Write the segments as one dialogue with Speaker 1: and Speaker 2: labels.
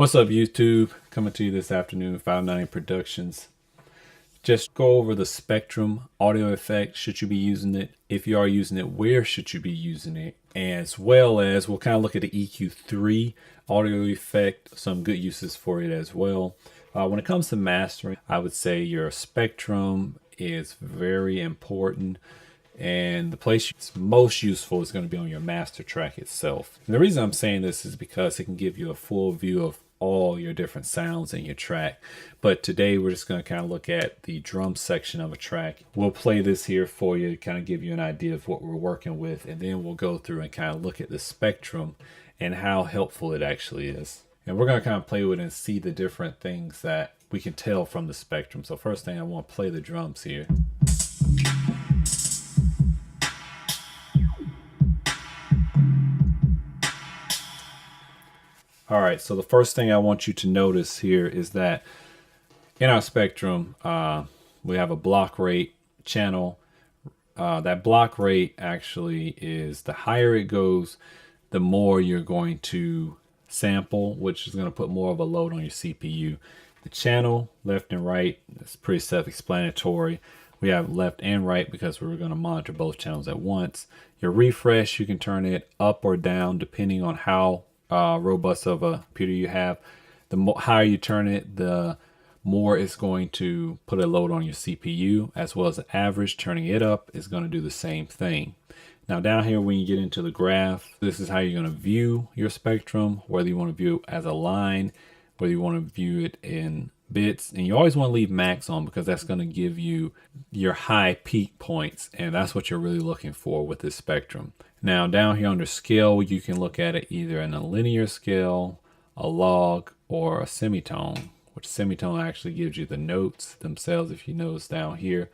Speaker 1: What's up, YouTube? Coming to you this afternoon, 590 Productions. Just go over the Spectrum audio effect. Should you be using it? If you are using it, where should you be using it? As well as we'll kind of look at the EQ3 audio effect, some good uses for it as well. When it comes to mastering, I would say your Spectrum is very important. And the place it's most useful is going to be on your master track itself. And the reason I'm saying this is because it can give you a full view of all your different sounds in your track. But today we're just going to kind of look at the drum section of a track. We'll play this here for you to kind of give you an idea of what we're working with, and then we'll go through and kind of look at the Spectrum and how helpful it actually is. And we're going to kind of play with it and see the different things that we can tell from the Spectrum. So first thing, I want to play the drums here. All right, so the first thing I want you to notice here is that in our Spectrum, we have a block rate channel. That block rate actually is the higher it goes, the more you're going to sample, which is going to put more of a load on your CPU. The channel, left and right, is pretty self-explanatory. We have left and right because we're going to monitor both channels at once. Your refresh, you can turn it up or down depending on how robust of a computer you have. The higher you turn it, the more it's going to put a load on your CPU, as well as the average. Turning it up is going to do the same thing. Now down here, when you get into the graph, this is how you're going to view your Spectrum, whether you want to view it as a line, whether you want to view it in bits. And you always want to leave max on because that's going to give you your high peak points, and that's what you're really looking for with this Spectrum. Now down here under scale, you can look at it either in a linear scale, a log, or a semitone, which semitone actually gives you the notes themselves, if you notice down here,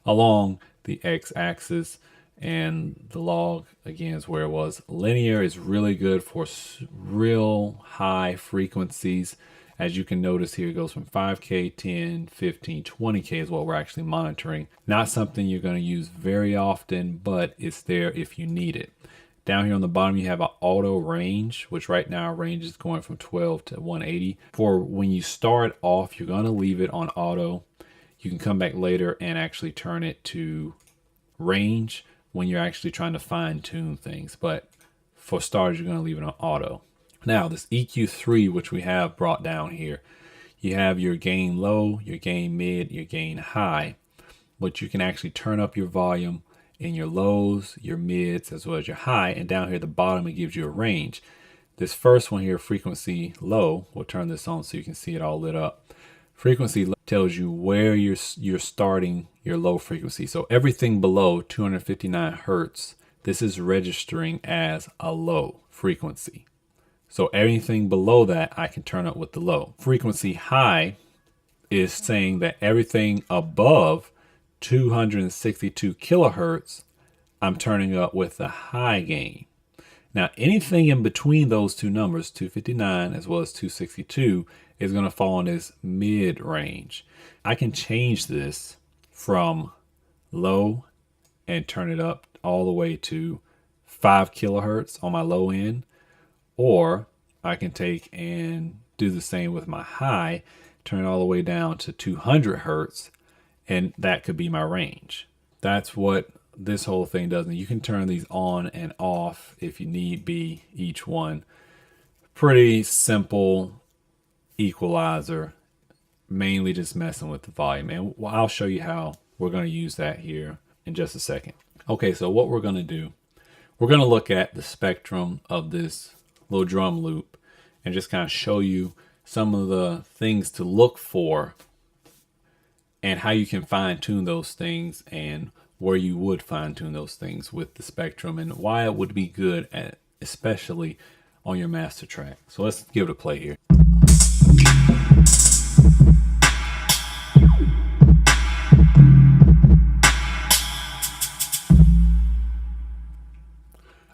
Speaker 1: along the x-axis. And the log, again, is where it was. Linear is really good for real high frequencies. As you can notice here, it goes from 5K, 10, 15, 20K is what we're actually monitoring. Not something you're going to use very often, but it's there if you need it. Down here on the bottom, you have an auto range, which right now our range is going from 12 to 180. For when you start off, you're going to leave it on auto. You can come back later and actually turn it to range when you're actually trying to fine tune things. But for starters, you're going to leave it on auto. Now this EQ3, which we have brought down here, you have your gain low, your gain mid, your gain high, but you can actually turn up your volume in your lows, your mids, as well as your high. And down here at the bottom, it gives you a range. This first one here, frequency low, we'll turn this on so you can see it all lit up. Frequency low tells you where you're starting your low frequency. So everything below 259 hertz, this is registering as a low frequency. So anything below that, I can turn up with the low. Frequency high is saying that everything above 262 kilohertz, I'm turning up with the high gain. Now, anything in between those two numbers, 259 as well as 262, is going to fall in this mid range. I can change this from low and turn it up all the way to 5 kilohertz on my low end. Or I can take and do the same with my high, turn it all the way down to 200 hertz, and that could be my range. That's what this whole thing does. And you can turn these on and off if you need be, each one. Pretty simple equalizer, mainly just messing with the volume. And I'll show you how we're going to use that here in just a second. Okay, so what we're going to do, we're going to look at the Spectrum of this little drum loop and just kind of show you some of the things to look for and how you can fine tune those things and where you would fine tune those things with the Spectrum and why it would be good at, especially on your master track. So let's give it a play here.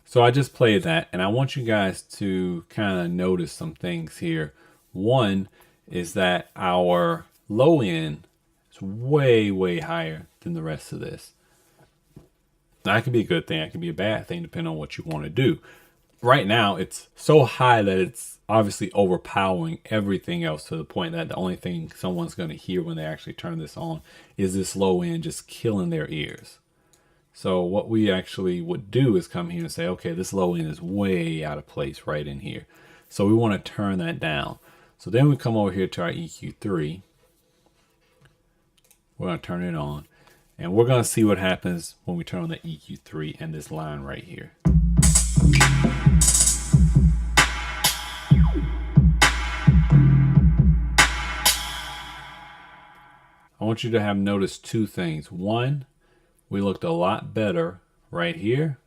Speaker 1: So I just played that, and I want you guys to kind of notice some things here. One is that our low end is way, way higher than the rest of this. That can be a good thing. That can be a bad thing, depending on what you want to do. Right now, it's so high that it's obviously overpowering everything else to the point that the only thing someone's going to hear when they actually turn this on is this low end just killing their ears. So what we actually would do is come here and say, okay, this low end is way out of place right in here. So we want to turn that down. So then we come over here to our EQ3. We're going to turn it on. And we're going to see what happens when we turn on the EQ3 and this line right here. I want you to have noticed two things. One, we looked a lot better right here.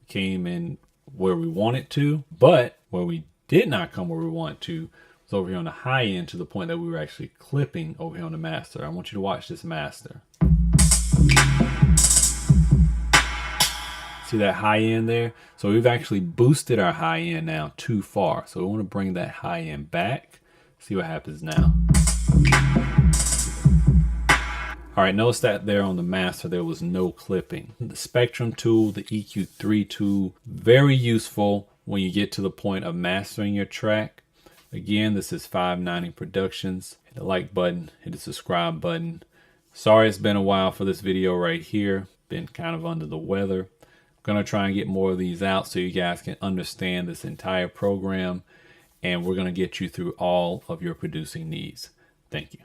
Speaker 1: Came in where we wanted to, but where we did not come where we want to was over here on the high end, to the point that we were actually clipping over here on the master. I want you to watch this master. See that high end there? So we've actually boosted our high end now too far. So we want to bring that high end back. See what happens now. All right, notice that there on the master, there was no clipping. The Spectrum tool, the EQ3 tool, very useful when you get to the point of mastering your track. Again, this is 590 Productions. Hit the like button, hit the subscribe button. Sorry it's been a while for this video right here. Been kind of under the weather. I'm gonna try and get more of these out so you guys can understand this entire program, and we're gonna get you through all of your producing needs. Thank you.